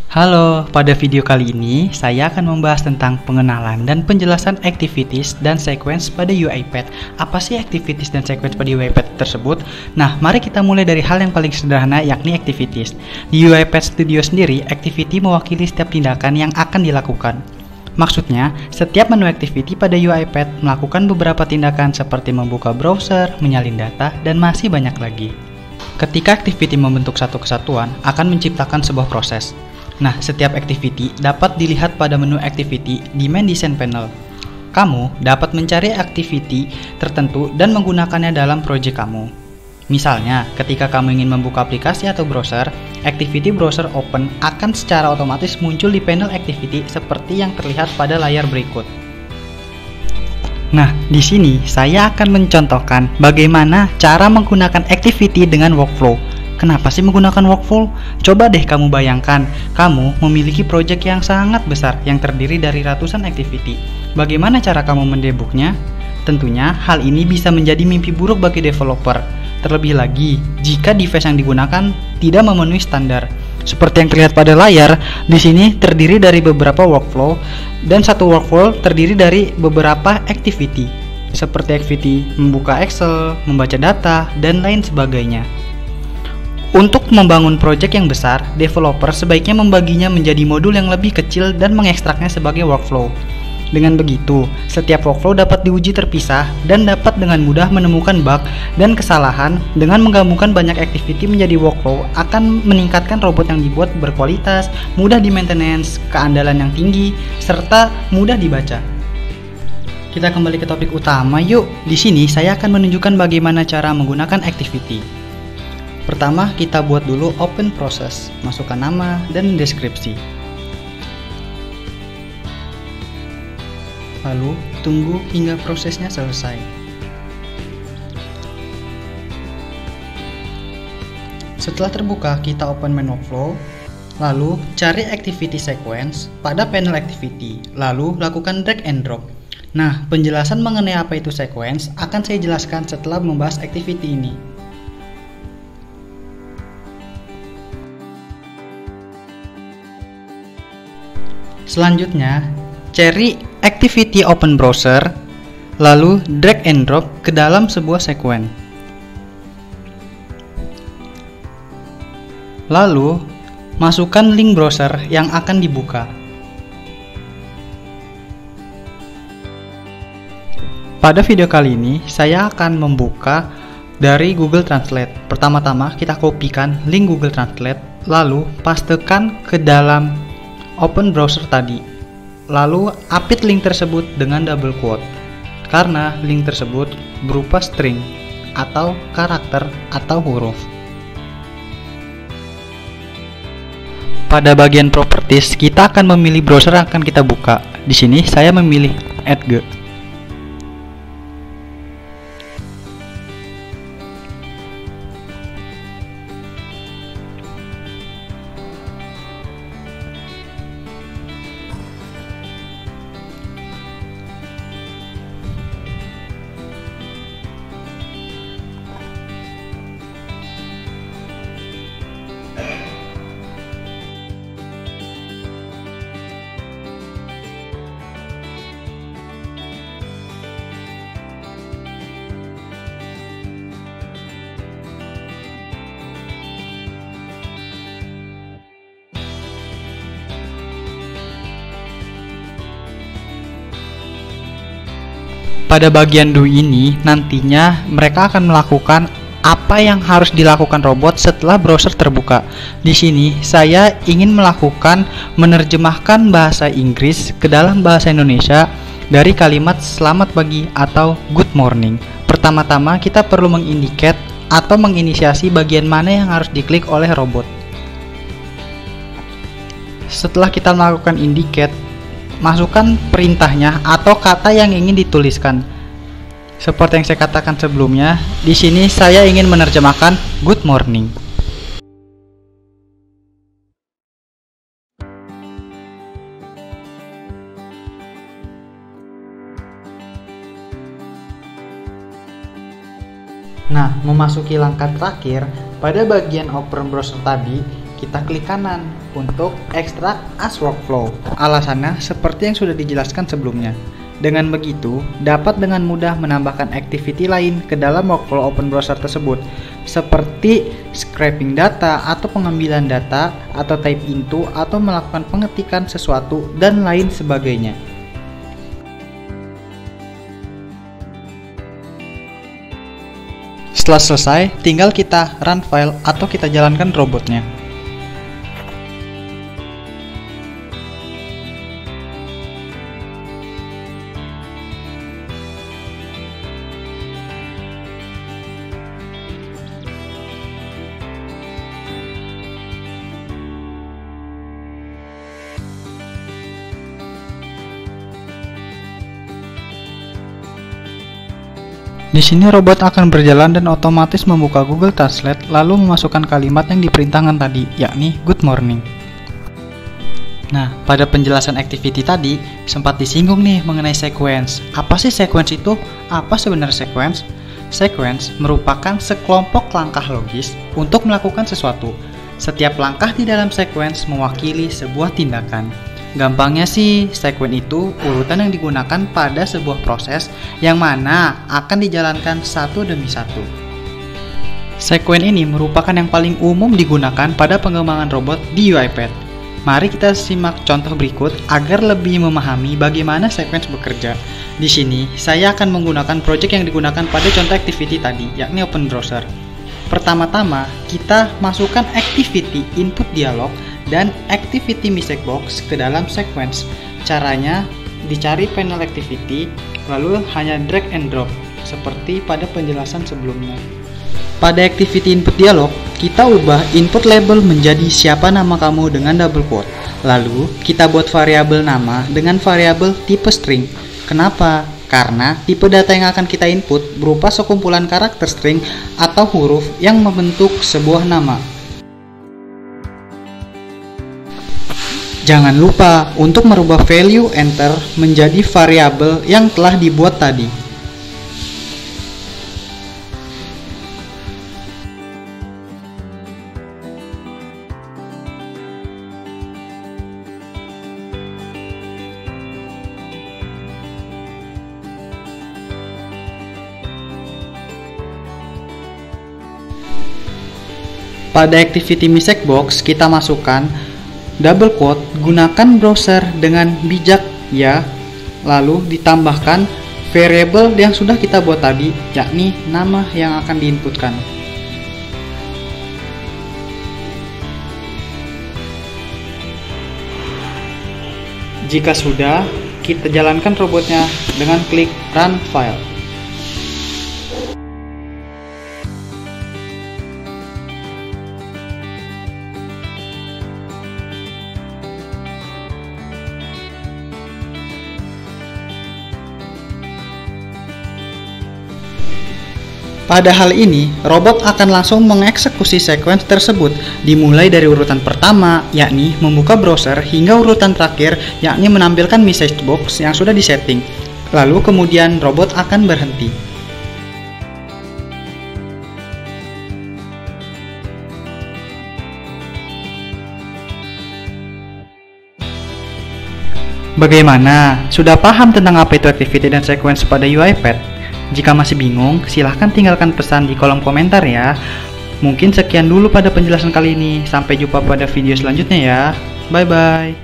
Halo, pada video kali ini saya akan membahas tentang pengenalan dan penjelasan activities dan sequence pada UiPath. Apa sih activities dan sequence pada UiPath tersebut? Nah, mari kita mulai dari hal yang paling sederhana, yakni activities. Di UiPath Studio sendiri, activity mewakili setiap tindakan yang akan dilakukan. Maksudnya, setiap menu activity pada UiPath melakukan beberapa tindakan seperti membuka browser, menyalin data, dan masih banyak lagi. Ketika activity membentuk satu kesatuan, akan menciptakan sebuah proses. Nah, setiap activity dapat dilihat pada menu activity di main design panel. Kamu dapat mencari activity tertentu dan menggunakannya dalam project kamu. Misalnya, ketika kamu ingin membuka aplikasi atau browser, activity browser open akan secara otomatis muncul di panel activity seperti yang terlihat pada layar berikut. Nah, di sini saya akan mencontohkan bagaimana cara menggunakan activity dengan workflow. Kenapa sih menggunakan workflow? Coba deh kamu bayangkan, kamu memiliki project yang sangat besar yang terdiri dari ratusan activity. Bagaimana cara kamu mendebugnya? Tentunya hal ini bisa menjadi mimpi buruk bagi developer. Terlebih lagi, jika device yang digunakan tidak memenuhi standar. Seperti yang terlihat pada layar, di sini terdiri dari beberapa workflow dan satu workflow terdiri dari beberapa activity. Seperti activity membuka Excel, membaca data, dan lain sebagainya. Untuk membangun proyek yang besar, developer sebaiknya membaginya menjadi modul yang lebih kecil dan mengekstraknya sebagai workflow. Dengan begitu, setiap workflow dapat diuji terpisah dan dapat dengan mudah menemukan bug dan kesalahan. Dengan menggabungkan banyak activity menjadi workflow akan meningkatkan robot yang dibuat berkualitas, mudah di maintenance, keandalan yang tinggi, serta mudah dibaca. Kita kembali ke topik utama yuk. Di sini saya akan menunjukkan bagaimana cara menggunakan activity. Pertama, kita buat dulu open process, masukkan nama dan deskripsi. Lalu, tunggu hingga prosesnya selesai. Setelah terbuka, kita open main workflow, lalu cari activity sequence pada panel activity, lalu lakukan drag and drop. Nah, penjelasan mengenai apa itu sequence akan saya jelaskan setelah membahas activity ini. Selanjutnya, cari activity open browser, lalu drag and drop ke dalam sebuah sequence. Lalu, masukkan link browser yang akan dibuka. Pada video kali ini, saya akan membuka dari Google Translate. Pertama-tama, kita kopikan link Google Translate, lalu pastekan ke dalam open browser tadi, lalu apit link tersebut dengan double quote karena link tersebut berupa string atau karakter atau huruf. Pada bagian properties, kita akan memilih browser yang akan kita buka. Di sini saya memilih Edge. Pada bagian do ini, nantinya mereka akan melakukan apa yang harus dilakukan robot setelah browser terbuka. Di sini, saya ingin melakukan menerjemahkan bahasa Inggris ke dalam bahasa Indonesia dari kalimat selamat pagi atau good morning. Pertama-tama, kita perlu mengindicate atau menginisiasi bagian mana yang harus diklik oleh robot. Setelah kita melakukan indicate, masukkan perintahnya atau kata yang ingin dituliskan. Seperti yang saya katakan sebelumnya, di sini saya ingin menerjemahkan good morning. Nah, memasuki langkah terakhir, pada bagian open browser tadi, kita klik kanan untuk extract as workflow. Alasannya seperti yang sudah dijelaskan sebelumnya. Dengan begitu, dapat dengan mudah menambahkan activity lain ke dalam workflow open browser tersebut, seperti scraping data atau pengambilan data, atau type into, atau melakukan pengetikan sesuatu, dan lain sebagainya. Setelah selesai, tinggal kita run file atau kita jalankan robotnya. Di sini robot akan berjalan dan otomatis membuka Google Translate lalu memasukkan kalimat yang diperintahkan tadi, yakni good morning. Nah, pada penjelasan activity tadi sempat disinggung nih mengenai sequence. Apa sih sequence itu? Apa sebenarnya sequence? Sequence merupakan sekelompok langkah logis untuk melakukan sesuatu. Setiap langkah di dalam sequence mewakili sebuah tindakan. Gampangnya sih, sequence itu urutan yang digunakan pada sebuah proses yang mana akan dijalankan satu demi satu. Sequence ini merupakan yang paling umum digunakan pada pengembangan robot di UiPath. Mari kita simak contoh berikut agar lebih memahami bagaimana sequence bekerja. Di sini, saya akan menggunakan project yang digunakan pada contoh activity tadi, yakni open browser. Pertama-tama, kita masukkan activity input dialog dan activity message box ke dalam sequence. Caranya, dicari panel activity, lalu hanya drag and drop, seperti pada penjelasan sebelumnya. Pada activity input dialog, kita ubah input label menjadi siapa nama kamu dengan double quote. Lalu, kita buat variabel nama dengan variabel tipe string. Kenapa? Karena tipe data yang akan kita input berupa sekumpulan karakter string atau huruf yang membentuk sebuah nama. Jangan lupa untuk merubah value enter menjadi variabel yang telah dibuat tadi. Pada activity message box kita masukkan double quote, gunakan browser dengan bijak ya, lalu ditambahkan variabel yang sudah kita buat tadi, yakni nama yang akan diinputkan. Jika sudah, kita jalankan robotnya dengan klik run file. Pada hal ini, robot akan langsung mengeksekusi sequence tersebut, dimulai dari urutan pertama, yakni membuka browser, hingga urutan terakhir, yakni menampilkan message box yang sudah disetting. Lalu kemudian robot akan berhenti. Bagaimana? Sudah paham tentang apa itu activity dan sequence pada UiPath? Jika masih bingung, silahkan tinggalkan pesan di kolom komentar ya. Mungkin sekian dulu pada penjelasan kali ini. Sampai jumpa pada video selanjutnya ya. Bye-bye.